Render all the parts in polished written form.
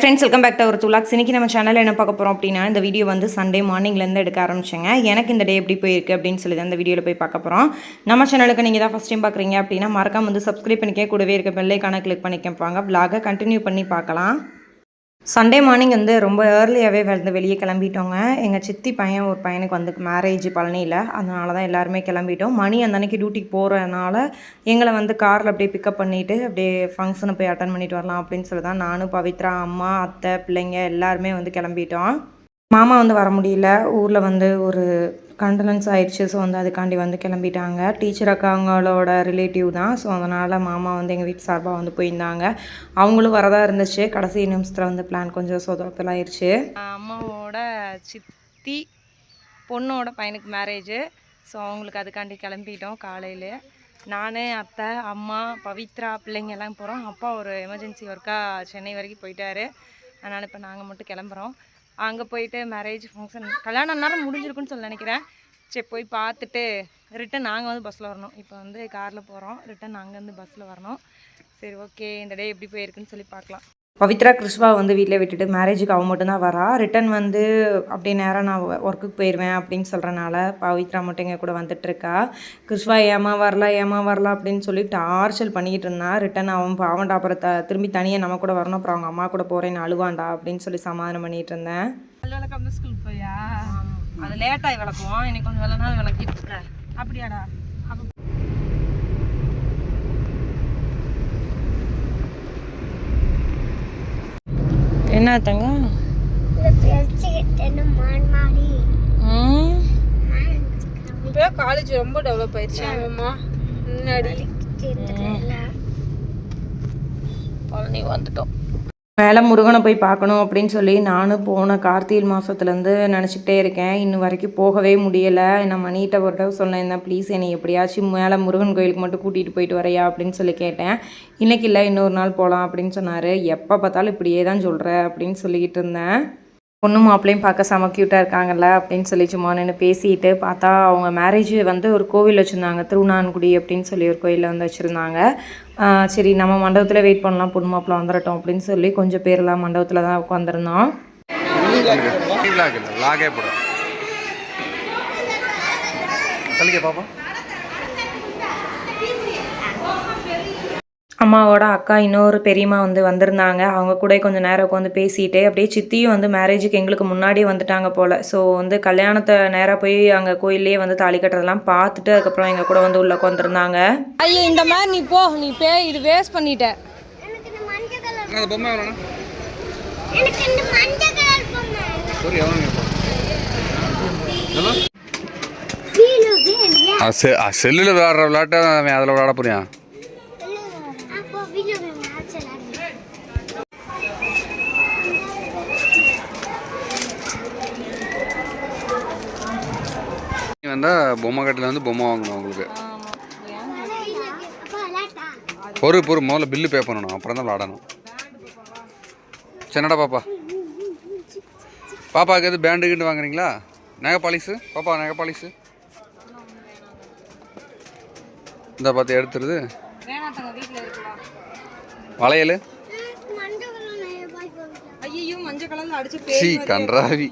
Friends, welcome back to our துலாக்ஸ். இன்றைக்கி நம்ம சேனலில் என்ன பார்க்க போகிறோம் அப்படின்னா, இந்த வீடியோ வந்து சண்டே மார்னிங்லேருந்து எடுக்க ஆரம்பிச்சேங்க. எனக்கு இந்த டே எப்படி போயிருக்கு அப்படின்னு சொல்லி தான் இந்த வீடியோவில் போய் பார்க்க போகிறோம். நம்ம சேனலுக்கு நீங்கள் தான் ஃபஸ்ட் டைம் பார்க்குறீங்க அப்படின்னா மறக்காம வந்து சப்ஸ்கிரைப் பண்ணிக்க, கூடவே இருக்க பெல் ஐகானை கிளிக் பண்ணிக்கப்பாங்க. விலாகை கண்டினியூ பண்ணி பார்க்கலாம். சண்டே மார்னிங் வந்து ரொம்ப ஏர்லியாகவே வந்து வெளியே கிளம்பிட்டோங்க. எங்கள் சித்தி பையன் ஒரு பையனுக்கு வந்து மேரேஜ் பழனியில், அதனால தான் எல்லாருமே கிளம்பிட்டோம். மணி அந்த அன்றைக்கி டியூட்டிக்கு போகிறதுனால எங்களை வந்து காரில் அப்படியே பிக்கப் பண்ணிவிட்டு அப்படியே ஃபங்க்ஷனை போய் அட்டன் பண்ணிட்டு வரலாம் அப்படின்னு சொல்லி தான் நானும், பவித்ரா, அம்மா, அத்தை, பிள்ளைங்க எல்லாருமே வந்து கிளம்பிட்டோம். மாமா வந்து வர முடியல, ஊரில் வந்து ஒரு கண்டனன்ஸ் ஆயிடுச்சு. ஸோ வந்து அதுக்காண்டி வந்து கிளம்பிட்டாங்க. டீச்சர் அக்காங்களோட ரிலேட்டிவ் தான். ஸோ அதனால் மாமா வந்து எங்கள் வீட்டு சார்பாக வந்து போயிருந்தாங்க. அவங்களும் வரதாக இருந்துச்சு. கடைசி நிமிஷத்தில் வந்து பிளான் கொஞ்சம் சொதப்பலாயிருச்சு. அம்மாவோட சித்தி பொண்ணோட பையனுக்கு மேரேஜு. ஸோ அவங்களுக்கு அதுக்காண்டி கிளம்பிட்டோம். காலையில் நான், அத்தை, அம்மா, பவித்ரா, பிள்ளைங்க எல்லாம் போகிறோம். அப்பா ஒரு எமர்ஜென்சி ஒர்க்காக சென்னை வரைக்கும் போயிட்டார். அதனால் இப்போ நாங்கள் மட்டும் கிளம்புறோம். அங்கே போயிட்டு மேரேஜ் ஃபங்க்ஷன் கல்யாணம் நேரம் முடிஞ்சிருக்குன்னு சொல்லி நினைக்கிறேன். சரி, போய் பார்த்துட்டு ரிட்டன் நாங்கள் வந்து பஸ்ஸில் வரணும். இப்போ வந்து காரில் போகிறோம், ரிட்டன் அங்கேருந்து பஸ்ஸில் வரணும். சரி, ஓகே, இந்த டே எப்படி போயிருக்குன்னு சொல்லி பார்க்கலாம். பவித்ரா கிருஷ்வா வந்து வீட்டில் விட்டுட்டு மேரேஜுக்கு அவன் மட்டும்தான் வரா. ரிட்டன் வந்து அப்படியே நேராக நான் ஒர்க்குக்கு போயிடுவேன் அப்படின்னு சொல்கிறனால பவித்ரா மட்டும் எங்கள் கூட வந்துட்டுருக்கா. கிருஷ்வா ஏமா வரலாம் அப்படின்னு சொல்லி டார்ச்சல் பண்ணிக்கிட்டு இருந்தான். ரிட்டன் அவன் பாவண்டா, அப்புறம் திரும்பி தனியாக நம்ம கூட வரணும், அப்புறம் அவங்க அம்மா கூட போகிறேன்னு அழுவாண்டா அப்படின்னு சொல்லி சமாதானம் பண்ணிகிட்டு இருந்தேன். ஸ்கூல் போயா? அது லேட்டாகி விளக்குவோம், இன்னைக்கு கொஞ்சம் வேலைனா விளக்கிட்டு இருக்கேன். அப்படியாடா? என்ன தங்க இப்போ காலேஜ் ரொம்ப டெவலப் ஆயிடுச்சு. முன்னாடி பழனி வந்துட்டோம். மேலே முருகனை போய் பார்க்கணும் அப்படின்னு சொல்லி நானும் போன கார்த்திகை மாதத்துலேருந்து நினச்சிக்கிட்டே இருக்கேன். இன்னும் வரைக்கும் போகவே முடியலை. நான் மணிகிட்ட ஒரு தடவை சொன்னேன், ப்ளீஸ் என்னை எப்படியாச்சும் மேலே முருகன் கோயிலுக்கு மட்டும் கூட்டிகிட்டு போயிட்டு வரையா அப்படின்னு சொல்லி கேட்டேன். இன்றைக்கி இல்லை, இன்னொரு நாள் போகலாம் அப்படின்னு சொன்னார். எப்போ பார்த்தாலும் இப்படியே தான் சொல்கிற அப்படின்னு சொல்லிக்கிட்டு இருந்தேன். பொண்ணு மாப்பிள்ளையும் பார்க்க செம க்யூட்டாக இருக்காங்கல்ல அப்படின்னு சொல்லி சும்மா நின்று பேசிட்டு பார்த்தா அவங்க மேரேஜ் வந்து ஒரு கோவில் வச்சுருந்தாங்க. திருநான்குடி அப்படின்னு சொல்லி ஒரு கோயிலில் வந்து வச்சுருந்தாங்க. சரி, நம்ம மண்டபத்தில் வெயிட் பண்ணலாம், பொண்ணு மாப்பிள்ளை வந்துடட்டும் அப்படின்னு சொல்லி கொஞ்சம் பேரெல்லாம் மண்டபத்தில் தான் உட்காந்துருந்தோம். அம்மாவோட அக்கா இன்னொரு பெரியம்மா வந்து வந்திருந்தாங்க. அவங்க கூட கொஞ்சம் நேரம் உட்காந்து பேசிட்டு அப்படியே சித்தியும் வந்து மேரேஜுக்கு எங்களுக்கு முன்னாடியே வந்துட்டாங்க போல். ஸோ வந்து கல்யாணத்தை நேராக போய் அங்கே கோயிலே வந்து தாலி கட்டுறதெல்லாம் பார்த்துட்டு அதுக்கப்புறம் எங்கள் கூட வந்து உள்ளே உட்காந்துருந்தாங்க. ஐயோ, இந்த மாதிரி நீ போ, நீ இது வேஸ்ட் பண்ணிட்ட. செல்லில் விளையாடுற விளையாட்டை அதில் விளையாட போறியா? வந்தால் பொம்மை கட்டில் வந்து பொம்மை வாங்கணும் உங்களுக்கு. பொறு முதல்ல பில்லு பே பண்ணணும், அப்புறம் தான் விளாடணும். சின்னடா பாப்பாவுக்கு எது பேண்டு கிண்டு வாங்குறீங்களா? நகை பாலிஸு பாப்பா, நகை பாலிஸு இந்த பார்த்து எடுத்துருது. வளையல் கன்றாவி.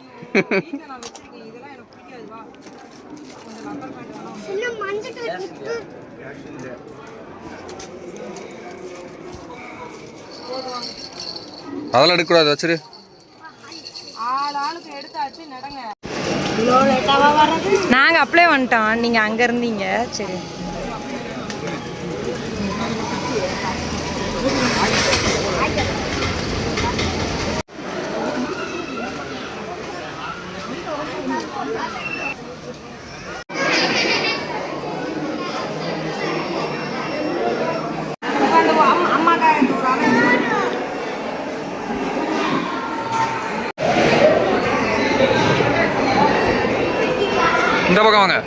அதெல்லாம் எடுக்கக்கூடாது, வச்சிரு. நாங்கள் அப்ளை வந்துட்டோம், நீங்கள் அங்கே இருந்தீங்க. சரி, இந்த பக்கம் வாங்க.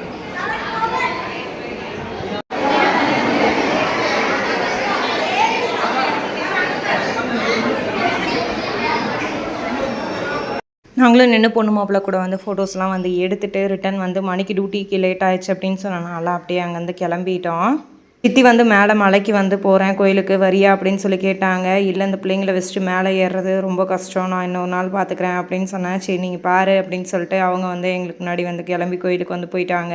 நாங்களும் நின்று பொண்ணு மாப்பிள்ளை கூட வந்து ஃபோட்டோஸ்லாம் வந்து எடுத்துகிட்டு ரிட்டன் வந்து மணிக்கு டியூட்டிக்கு லேட் ஆகிடுச்சு அப்படின்னு சொன்னனால அப்படியே அங்கேருந்து கிளம்பிட்டோம். சித்தி வந்து மேலே மலைக்கு வந்து போகிறேன் கோயிலுக்கு வரியா அப்படின்னு சொல்லி கேட்டாங்க. இல்லை இந்த பிள்ளைங்களை வச்சுட்டு மேலே ஏறுறது ரொம்ப கஷ்டம், நான் இன்னொரு நாள் பார்த்துக்கிறேன் அப்படின்னு சொன்னேன். சரி நீங்கள் பாரு அப்படின்னு சொல்லிட்டு அவங்க வந்து எங்களுக்கு முன்னாடி வந்து கிளம்பி கோயிலுக்கு வந்து போயிட்டாங்க.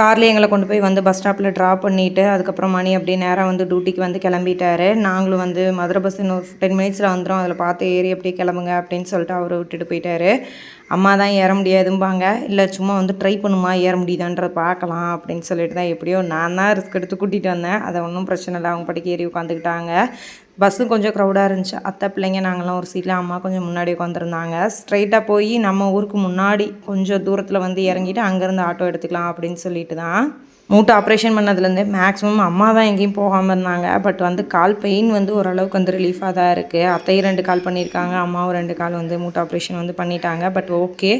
கார்லேயே எங்களை கொண்டு போய் வந்து பஸ் ஸ்டாப்பில் ட்ராப் பண்ணிவிட்டு அதுக்கப்புறம் மணி அப்படியே நேராக வந்து டியூட்டிக்கு வந்து கிளம்பிட்டாரு. நாங்களும் வந்து மதுரை பஸ் இன்னும் 10 மினிட்ஸில் வந்துடும், அதில் பார்த்து ஏறி அப்படியே கிளம்புங்க அப்படின்னு சொல்லிட்டு அவர் விட்டுட்டு போயிட்டாரு. அம்மா தான் ஏற முடியாதும்பாங்க, இல்லை சும்மா வந்து ட்ரை பண்ணுமா ஏற முடியுதான்றதை பார்க்கலாம் அப்படின்னு சொல்லிட்டு தான் எப்படியோ நான் தான் ரிஸ்க் எடுத்து கூட்டிகிட்டு வந்தேன். அதை ஒன்றும் பிரச்சனை இல்லை, அவங்க படிக்க ஏறி உட்காந்துக்கிட்டாங்க. பஸ்ஸும் கொஞ்சம் க்ரௌடாக இருந்துச்சு. அத்தை பிள்ளைங்க நாங்களாம் ஒரு சீட்டில், அம்மா கொஞ்சம் முன்னாடி உட்காந்துருந்தாங்க. ஸ்ட்ரைட்டாக போய் நம்ம ஊருக்கு முன்னாடி கொஞ்சம் தூரத்தில் வந்து இறங்கிட்டு அங்கேருந்து ஆட்டோ எடுத்துக்கலாம் அப்படின்னு சொல்லிட்டு தான். மூட்டை ஆப்ரேஷன் பண்ணதுலேருந்து மேக்ஸிமம் அம்மா தான் எங்கேயும் போகாமல் இருந்தாங்க. பட் வந்து கால் பெயின் வந்து ஓரளவுக்கு வந்து ரிலீஃபாக தான் இருக்குது. அத்தையும் 2 கால் பண்ணியிருக்காங்க, அம்மாவும் 2 கால் வந்து மூட்டை ஆப்ரேஷன் வந்து பண்ணிட்டாங்க. பட் ஓகே,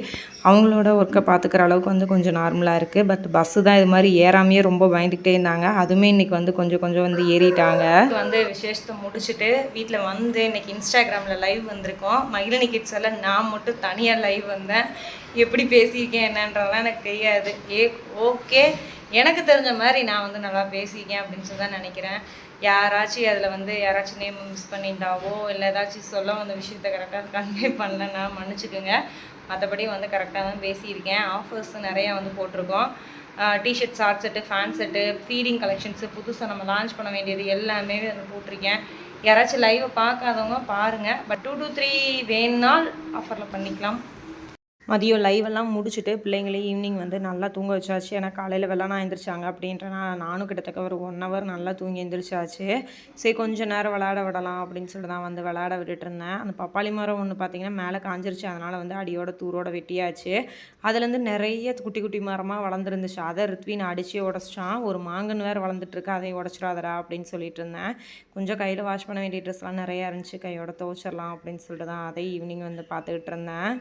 அவங்களோட ஒர்க்கை பார்த்துக்கிற அளவுக்கு வந்து கொஞ்சம் நார்மலாக இருக்குது. பட் பஸ்ஸு தான் இது மாதிரி ஏறாமையே ரொம்ப பயந்துக்கிட்டே இருந்தாங்க. அதுவுமே இன்றைக்கி வந்து கொஞ்சம் வந்து ஏறிட்டாங்க. வந்து விசேஷத்தை முடிச்சுட்டு வீட்டில் வந்து இன்றைக்கி இன்ஸ்டாகிராமில் லைவ் வந்திருக்கோம். மகிழினி கிட்ஸ் எல்லாம் நான் மட்டும் தனியாக லைவ் வந்தேன். எப்படி பேசியிருக்கேன் என்னன்றதெல்லாம் எனக்கு தெரியாது. ஓகே, எனக்கு தெரிஞ்ச மாதிரி நான் வந்து நல்லா பேசியிருக்கேன் அப்படின்னு சொல்லி தான் நினைக்கிறேன். யாராச்சும் அதில் வந்து யாராச்சும் நேம் மிஸ் பண்ணியிருந்தாவோ இல்லை ஏதாச்சும் சொல்ல வந்த விஷயத்த கரெக்டாக கன்வே பண்ணலன்னா மன்னிச்சுக்குங்க. மற்றபடி வந்து கரெக்டாக தான் பேசியிருக்கேன். ஆஃபர்ஸ் நிறையா வந்து போட்டிருக்கோம். T-shirt, short set, fan set, feeding collections புதுசாக நம்ம லான்ச் பண்ண வேண்டியது எல்லாமே வந்து போட்டிருக்கேன். யாராச்சும் லைவை பார்க்காதவங்க பாருங்கள். பட் 2 to 3 வேணுனால் ஆஃபரில் பண்ணிக்கலாம். மதியம் லைவெல்லாம் முடிச்சுட்டு பிள்ளைங்களையும் ஈவினிங் வந்து நல்லா தூங்க வச்சாச்சு. ஏன்னா காலையில் வெள்ளனா எழுந்திரிச்சாங்க அப்படின்றனா நானும் கிட்டத்தட்ட ஒரு 1 ஹவர் நல்லா தூங்கி எழுந்திரிச்சாச்சு. சரி கொஞ்சம் நேரம் விளையாட விடலாம் அப்படின்னு சொல்லிட்டு தான் வந்து விளையாட விட்டுட்டு இருந்தேன். அந்த பப்பாளி மரம் ஒன்று பார்த்திங்கன்னா மேலே காஞ்சிருச்சு, அதனால் வந்து அடியோட தூரோட வெட்டியாச்சு. அதுலேருந்து நிறைய குட்டி குட்டி மரமாக வளர்ந்துருந்துச்சு. அதை ரித்வின் அடித்து உடச்சிட்டான். ஒரு மாங்கன்னு வேறு வளர்ந்துட்டுருக்கு, அதை உடச்சிடாதடா அப்படின்னு சொல்லிட்டு இருந்தேன். கொஞ்சம் கையில் வாஷ் பண்ண வேண்டிய ட்ரெஸ்லாம் நிறையா இருந்துச்சு, கையோட துவச்சிடலாம் அப்படின்னு சொல்லிட்டு தான் அதை ஈவினிங் வந்து பார்த்துக்கிட்டு இருந்தேன்.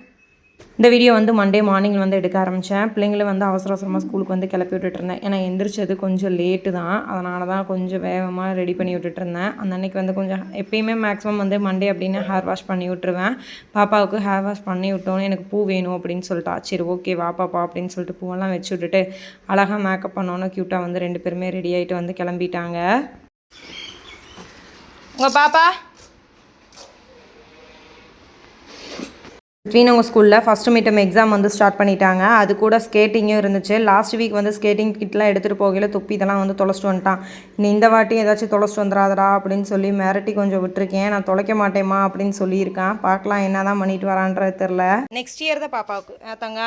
இந்த வீடியோ வந்து மண்டே மார்னிங் வந்து எடுக்க ஆரம்பித்தேன். பிள்ளைங்களை வந்து அவசரமாக ஸ்கூலுக்கு வந்து கிளப்பி விட்டுட்டுருந்தேன். ஏன்னா எந்திரிச்சது கொஞ்சம் லேட்டு தான், அதனால தான் கொஞ்சம் வேகமாக ரெடி பண்ணி விட்டுட்டுருந்தேன். அந்த அன்றைக்கி வந்து கொஞ்சம் எப்பயுமே மேக்ஸிமம் வந்து மண்டே அப்படின்னு ஹேர் வாஷ் பண்ணி விட்டுருவேன். பாப்பாவுக்கு ஹேர் வாஷ் பண்ணி விட்டோன்னே எனக்கு பூ வேணும் அப்படின்னு சொல்லிட்டா. சரி ஓகே வா பாப்பா அப்படின்னு சொல்லிட்டு பூவெல்லாம் வச்சு விட்டுட்டு அழகாக மேக்கப் பண்ணோன்னே க்யூட்டாக வந்து 2 பேருமே ரெடி ஆகிட்டு வந்து கிளம்பிட்டாங்க. உங்கள் பாப்பா ஸ்ரீநகர் ஸ்கூலில் ஃபஸ்ட்டு மிட்டம் எக்ஸாம் வந்து ஸ்டார்ட் பண்ணிட்டாங்க. அது கூட ஸ்கேட்டிங்கும் இருந்துச்சு. லாஸ்ட் வீக் வந்து ஸ்கேட்டிங் கிட்லாம் எடுத்துகிட்டு போகையில் துப்பி இதெல்லாம் வந்து தொலைச்சிட்டு வந்துட்டான். நீ இந்த வாட்டி ஏதாச்சும் தொலைச்சிட்டு வந்துடாதடா அப்படின்னு சொல்லி மிரட்டி கொஞ்சம் விட்டுருக்கேன். நான் தொலைக்க மாட்டேம்மா அப்படின்னு சொல்லியிருக்கான். பார்க்கலாம் என்ன தான் பண்ணிட்டு வரான்றது தெரில. நெக்ஸ்ட் இயர் தான் பாப்பாவுக்கு தங்க.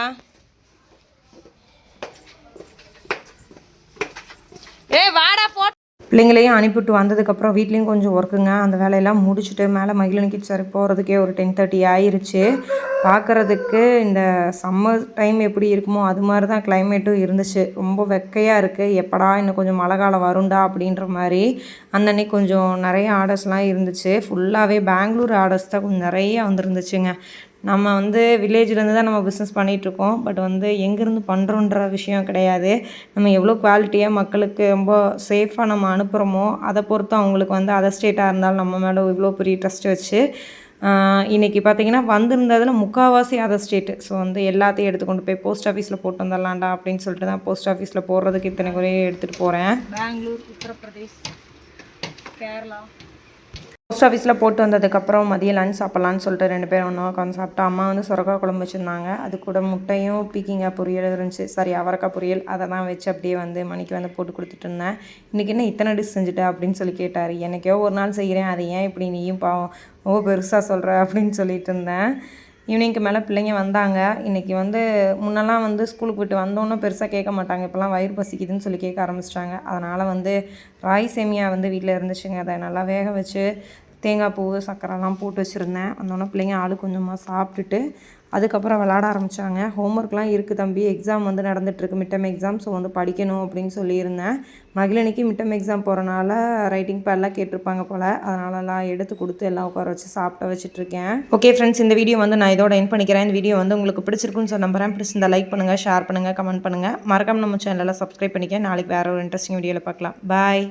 வாடா போ. பிள்ளைங்களையும் அனுப்பிவிட்டு வந்ததுக்கப்புறம் வீட்லேயும் கொஞ்சம் ஒர்க்குங்க. அந்த வேலையெல்லாம் முடிச்சுட்டு மேலே மகிழினி கிட்ஸ் வரைக்கும் போகிறதுக்கே ஒரு 10:30 ஆயிடுச்சு. பார்க்குறதுக்கு இந்த சம்மர் டைம் எப்படி இருக்குமோ அது மாதிரி தான் கிளைமேட்டும் இருந்துச்சு. ரொம்ப வெக்கையாக இருக்குது, எப்படா இன்னும் கொஞ்சம் மழை காலம் வருண்டா அப்படின்ற மாதிரி. அன்னன்னைக்கு கொஞ்சம் நிறைய ஆர்டர்ஸ்லாம் இருந்துச்சு. ஃபுல்லாகவே பெங்களூர் ஆர்டர்ஸ் தான் கொஞ்சம் நிறையா வந்துருந்துச்சுங்க. நம்ம வந்து வில்லேஜ்லேருந்து தான் நம்ம பிஸ்னஸ் பண்ணிகிட்ருக்கோம். பட் வந்து எங்கேருந்து பண்ணுறோன்ற விஷயம் கிடையாது. நம்ம எவ்வளோ குவாலிட்டியாக மக்களுக்கு ரொம்ப சேஃபாக நம்ம அனுப்புகிறோமோ அதை பொறுத்து அவங்களுக்கு வந்து அதர் ஸ்டேட்டாக இருந்தாலும் நம்ம மேலே இவ்வளோ பெரிய ட்ரஸ்ட் வச்சு இன்றைக்கி பார்த்திங்கன்னா வந்திருந்ததில் முக்கால்வாசி அதர் ஸ்டேட்டு. ஸோ வந்து எல்லாத்தையும் எடுத்துக்கொண்டு போய் போஸ்ட் ஆஃபீஸில் போட்டு வந்துடலாண்டா அப்படின்னு சொல்லிட்டு தான் போஸ்ட் ஆஃபீஸில் போடுறதுக்கு இத்தனை குறையே எடுத்துகிட்டு போகிறேன். பெங்களூர், உத்தரப்பிரதேஷ், கேரளா. போஸ்ட் ஆஃபீஸில் போட்டு வந்ததுக்கப்புறம் மதியம் லஞ்ச் சாப்பிட்லான்னு சொல்லிட்டு 2 பேரும் ஒன்றா உட்காந்து சாப்பிட்டா. அம்மா வந்து சுரக்காய் குழம்பு வச்சுருந்தாங்க. அது கூட முட்டையும் பீக்கிங்காய் பொரியல் இருந்துச்சு. சாரி, அவரைக்காய் பொரியல். அதை தான் வச்சு அப்படியே வந்து மணிக்கு வந்து போட்டு கொடுத்துட்டு இருந்தேன். இன்றைக்கி என்ன இத்தனை டிஷ் செஞ்சுட்டேன் அப்படின்னு சொல்லி கேட்டார். எனக்கோ ஒரு நாள் செய்கிறேன், அது ஏன் இப்படி நீயும் பாவம் ரொம்ப பெருசாக சொல்கிற அப்படின்னு சொல்லிட்டு இருந்தேன். ஈவினிங்க்கு மேலே பிள்ளைங்க வந்தாங்க. இன்றைக்கி வந்து முன்னெல்லாம் வந்து ஸ்கூலுக்கு விட்டு வந்தோன்னே பெருசாக கேட்க மாட்டாங்க. இப்போலாம் வயிறு பசிக்குதுன்னு சொல்லி கேட்க ஆரம்பிச்சிட்டாங்க. அதனால் வந்து ராய் சேமியா வந்து வீட்டில் இருந்துச்சுங்க. அதை நல்லா வேக வச்சு தேங்காய் பூ சர்க்கரைலாம் போட்டு வச்சுருந்தேன். வந்தோடனே பிள்ளைங்க ஆளு கொஞ்சமாக சாப்பிட்டுட்டு அதுக்கப்புறம் விளாட ஆரம்பித்தாங்க. ஹோம்ஒர்க்லாம் இருக்குது தம்பி, எக்ஸாம் வந்து நடந்துகிட்ருக்கு, மிட்டம் எக்ஸாம். ஸோ வந்து படிக்கணும் அப்படின்னு சொல்லியிருந்தேன். மகிழினிக்கு மிட்டம் எக்ஸாம் போகிறனால ரைட்டிங் பேட்லாம் கேட்டிருப்பாங்க போல். அதனாலலாம் எடுத்து கொடுத்து எல்லாம் உட்கார வச்சு சாப்பிட்ட வச்சுட்ருக்கேன். ஓகே ஃப்ரெண்ட்ஸ், இந்த வீடியோ வந்து நான் இதோட எண்ட் பண்ணிக்கிறேன். இந்த வீடியோ வந்து உங்களுக்கு பிடிச்சிருக்குன்னு சொல்ல நம்புறேன். பிடிச்சிருந்தா லைக் பண்ணுங்கள், ஷேர் பண்ணுங்கள், கமெண்ட் பண்ணுங்கள். மறக்காம நம்ம சேனலில் சப்ஸ்கிரைப் பண்ணிக்க. நாளைக்கு வேறு ஒரு இன்ட்ரெஸ்டிங் வீடியோவில் பார்க்கலாம். பாய்.